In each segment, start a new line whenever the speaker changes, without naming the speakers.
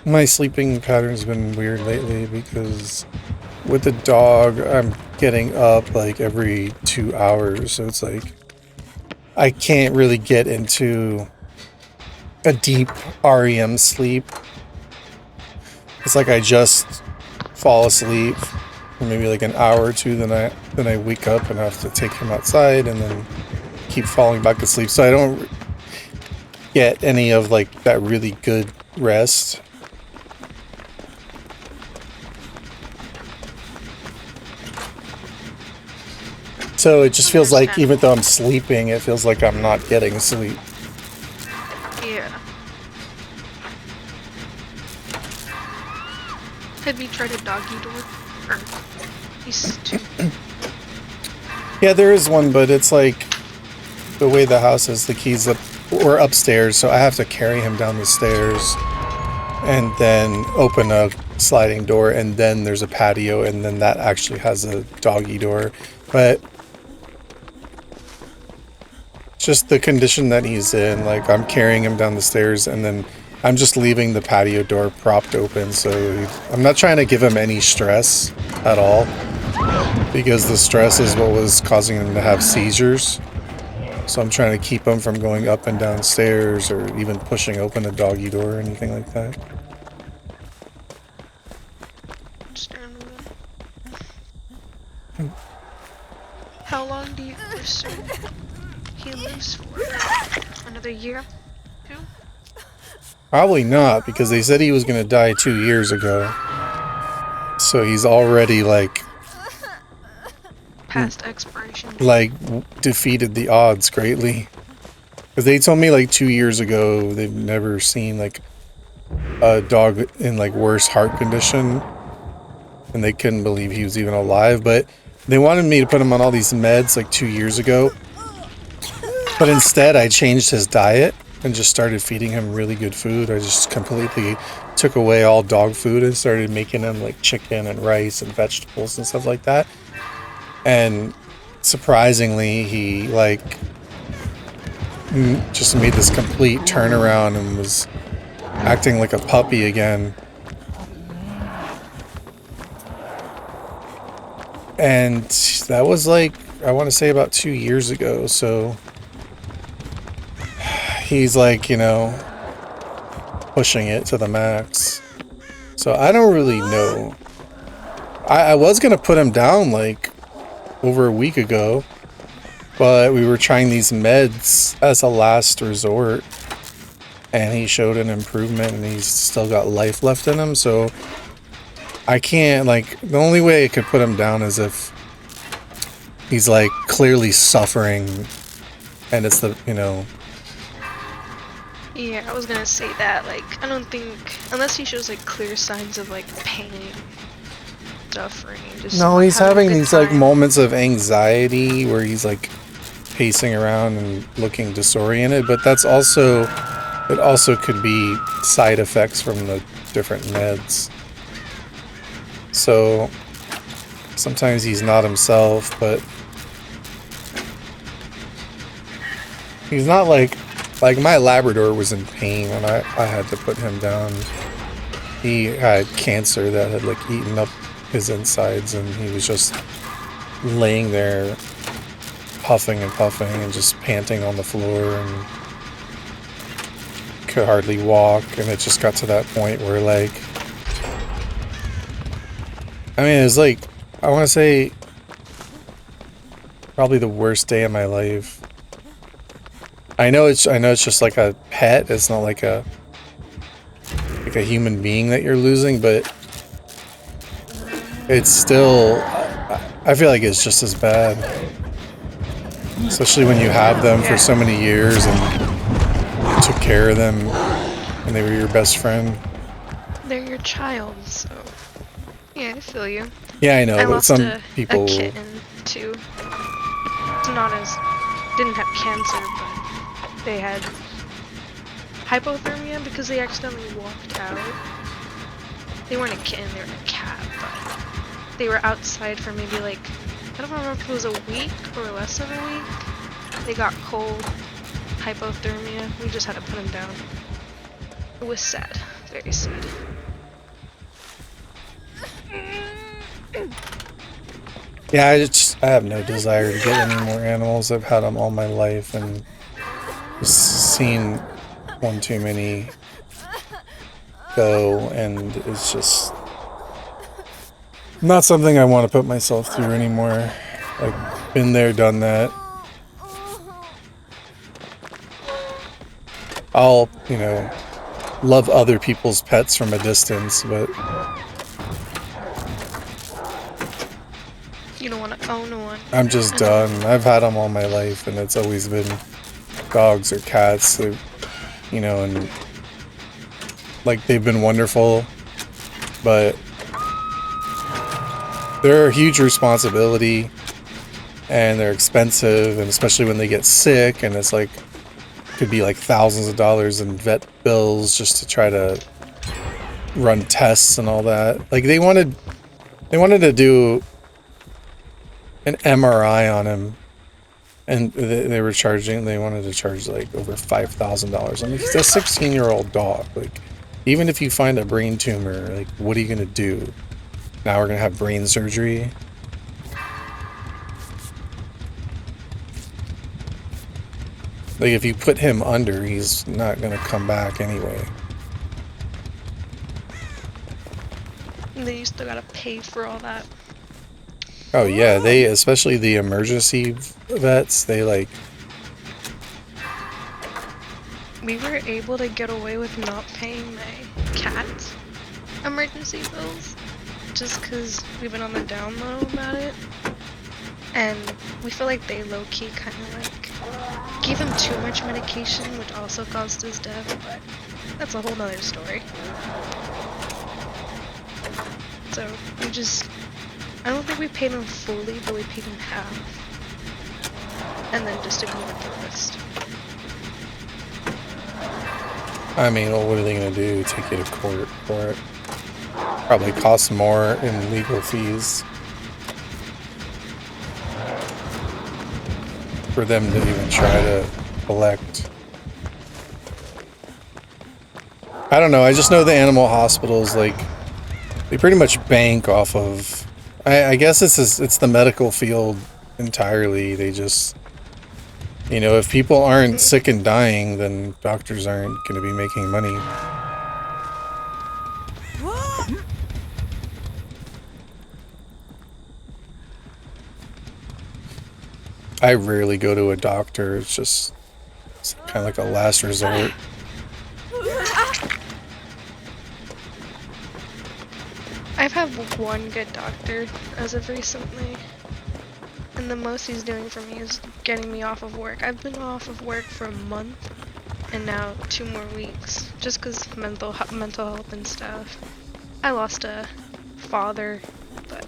My sleeping pattern's been weird lately because with the dog, I'm getting up like every 2 hours. So it's like I can't really get into a deep REM sleep. It's like I just fall asleep for maybe like an hour or two, then I wake up and have to take him outside and then keep falling back asleep. So I don't get any of like that really good rest. So it just feels like even though I'm sleeping, it feels like I'm not getting sleep.
Yeah. Have you tried a doggy door? Or these two?
Yeah, there is one, but it's like the way the house is, the keys up or upstairs, so I have to carry him down the stairs and then open a sliding door, and then there's a patio, and then that actually has a doggy door. But just the condition that he's in, like I'm carrying him down the stairs and then I'm just leaving the patio door propped open, so I'm not trying to give him any stress at all, because the stress is what was causing him to have seizures. So I'm trying to keep him from going up and down stairs or even pushing open a doggy door or anything like that.
How long do you assume he lives for? Another year? 2?
Probably not, because they said he was going to die 2 years ago. So he's already like
past expiration.
Like defeated the odds greatly. Because they told me like 2 years ago they've never seen like a dog in like worse heart condition, and they couldn't believe he was even alive. But they wanted me to put him on all these meds like 2 years ago, but instead I changed his diet and just started feeding him really good food. I just completely took away all dog food and started making him like chicken and rice and vegetables and stuff like that. And surprisingly, he like just made this complete turnaround and was acting like a puppy again. And that was like, I want to say about 2 years ago. So he's like, you know, pushing it to the max. So I don't really know. I was going to put him down like over a week ago, but we were trying these meds as a last resort, and he showed an improvement and he's still got life left in him. So I can't, like, the only way I could put him down is if he's like clearly suffering and it's the, you know.
Yeah, I was gonna say that, like, I don't think, unless he shows like clear signs of like pain, suffering, just
No, he's having these
time.
like moments of anxiety where he's like pacing around and looking disoriented, but that's also, it also could be side effects from the different meds. So sometimes he's not himself, but he's not like my Labrador was in pain when I had to put him down. He had cancer that had like eaten up his insides, and he was just laying there puffing and puffing and just panting on the floor and could hardly walk. And it just got to that point where like, I mean, it was like, I want to say probably the worst day of my life. I know it's just like a pet. It's not like a human being that you're losing, but it's still, I feel like it's just as bad. Especially when you have them for so many years and you took care of them and they were your best friend.
They're your child, so yeah, I feel you.
Yeah, I know,
I
but
lost
some
a
people...
kitten too. It's not as, didn't have cancer, but they had hypothermia because they accidentally walked out. They weren't a kitten, they were a cat, but they were outside for maybe like, I don't remember if it was a week or less than a week. They got cold, hypothermia. We just had to put them down. It was sad. Very sad.
Yeah, I have no desire to get any more animals. I've had them all my life and just seen one too many go, and it's just not something I want to put myself through anymore. Like, been there, done that. I'll, love other people's pets from a distance, but
You don't want to own one.
I'm just done. I've had them all my life, and it's always been dogs or cats, and like, they've been wonderful, but they're a huge responsibility, and they're expensive, and especially when they get sick, and it's like, could be like thousands of dollars in vet bills just to try to run tests and all that. Like, they wanted to do an MRI on him, and they wanted to charge like over $5,000. I mean, he's a 16-year-old dog. Like, even if you find a brain tumor, like, what are you gonna do? Now we're gonna have brain surgery? Like, if you put him under, he's not gonna come back anyway.
And then you still gotta pay for all that.
Oh yeah, especially the emergency vets, they like...
We were able to get away with not paying my cat's emergency bills just because we've been on the down low about it. And we feel like they low-key kind of like gave him too much medication, which also caused his death, but that's a whole nother story. So I don't think we paid him fully, but we paid him half. And then just ignored the rest.
I mean, well, what are they gonna do? Take you to court for it? Probably cost more in legal fees for them to even try to collect. I don't know, I just know the animal hospitals, like, they pretty much bank off of... I guess it's the medical field entirely. They just... if people aren't sick and dying, then doctors aren't going to be making money. I rarely go to a doctor. It's kind of like a last resort.
I've had one good doctor as of recently. And the most he's doing for me is getting me off of work. I've been off of work for a month, and now 2 more weeks, just because mental health and stuff. I lost a father, but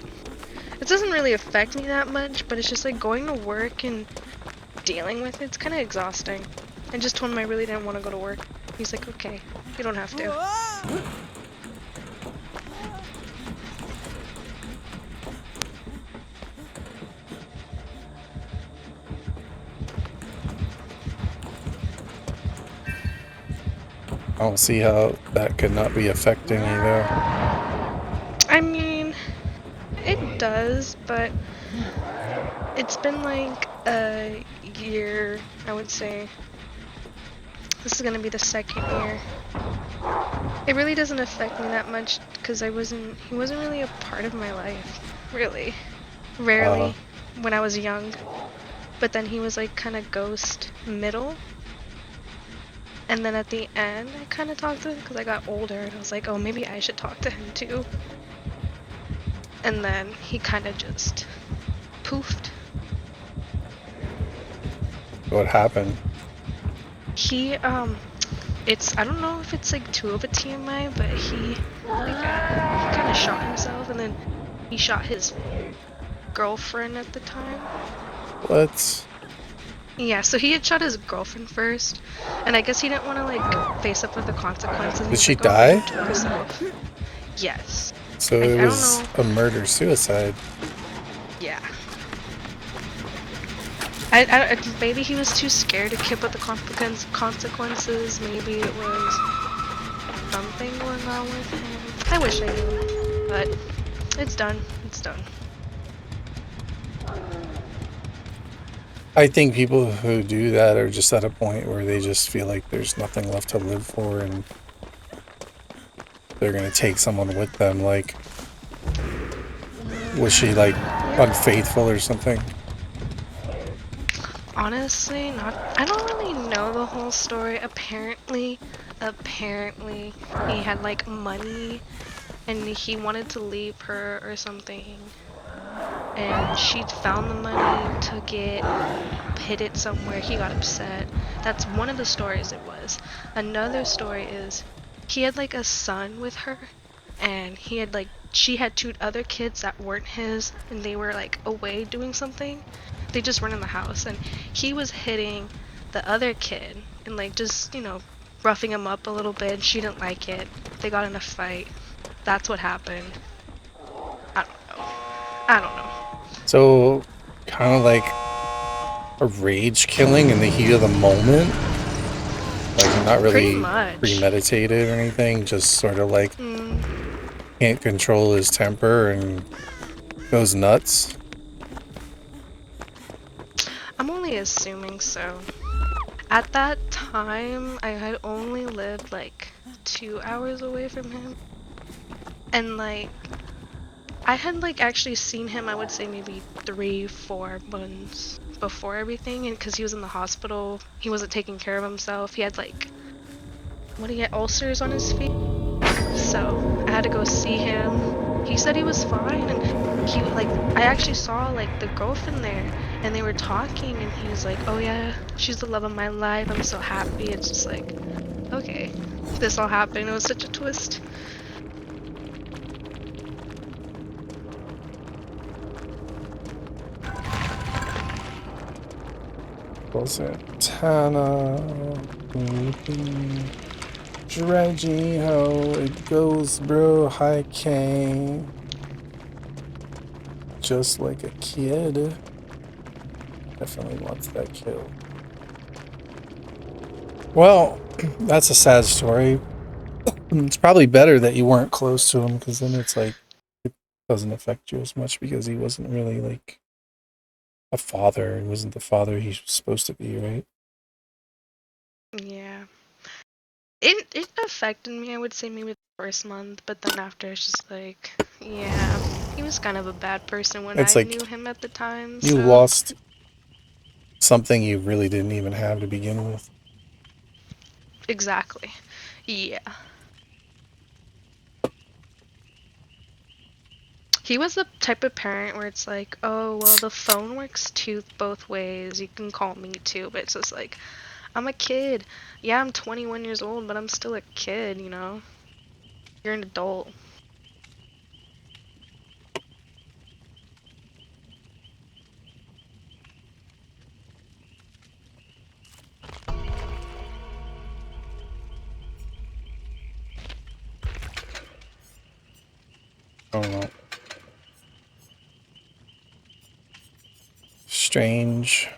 it doesn't really affect me that much, but it's just like going to work and dealing with it's kind of exhausting. I just told him I really didn't want to go to work. He's like, okay, you don't have to.
I don't see how that could not be affecting you, though.
I mean, it does, but it's been like a year, I would say. This is gonna be the 2nd year. It really doesn't affect me that much because he wasn't really a part of my life, really. Rarely when I was young. But then he was like kind of ghost middle. And then at the end, I kind of talked to him because I got older and I was like, oh, maybe I should talk to him too. And then he kind of just poofed.
What happened?
He, I don't know if it's like too of a TMI, but he kind of shot himself and then he shot his girlfriend at the time.
What?
Yeah, so he had shot his girlfriend first, and I guess he didn't want to like face up with the consequences.
Did she die?
He took herself. Yes.
So it was a murder-suicide.
Yeah. Maybe he was too scared to keep with the consequences. Maybe it was something. something going on with him. I wish I knew, but it's done. It's done.
I think people who do that are just at a point where they just feel like there's nothing left to live for, and they're gonna take someone with them. Like, was she like unfaithful or something?
Honestly, not. I don't really know the whole story. Apparently, he had like money, and he wanted to leave her or something. And she found the money, took it, hid it somewhere. He got upset. That's one of the stories it was. Another story is he had like a son with her, and he had like she had two other kids that weren't his, and they were like away doing something. They just weren't in the house, and he was hitting the other kid and like just, roughing him up a little bit. She didn't like it. They got in a fight. That's what happened. I don't know. I don't know.
So, kind of like a rage killing in the heat of the moment. Like, not
Pretty
really
much.
premeditated or anything, just sort of like can't control his temper and goes nuts.
I'm only assuming so. At that time, I had only lived like 2 hours away from him. And like, I had like actually seen him, I would say maybe 3-4 months before everything. And because he was in the hospital, he wasn't taking care of himself. He had like, he had ulcers on his feet. So I had to go see him. He said he was fine, and he like I actually saw like the girlfriend there, and they were talking, and he was like, "Oh yeah, she's the love of my life. I'm so happy." It's just like, okay, this all happened. It was such a twist.
Santana, dredgy how it goes, bro. High cane, just like a kid. Definitely wants that kill. Well, that's a sad story. It's probably better that you weren't close to him, because then it's like it doesn't affect you as much, because he wasn't really like a father. He wasn't the father he's supposed to be, right?
Yeah, it affected me. I would say maybe the first month, but then after it's just like, yeah, he was kind of a bad person when
It's
I
like
knew him at the time.
you
So
lost something you really didn't even have to begin with.
exactly, yeah. He was the type of parent where it's like, oh, well, the phone works both ways. You can call me too, but it's just like, I'm a kid. Yeah, I'm 21 years old, but I'm still a kid, you know? You're an adult.
I don't know. Strange.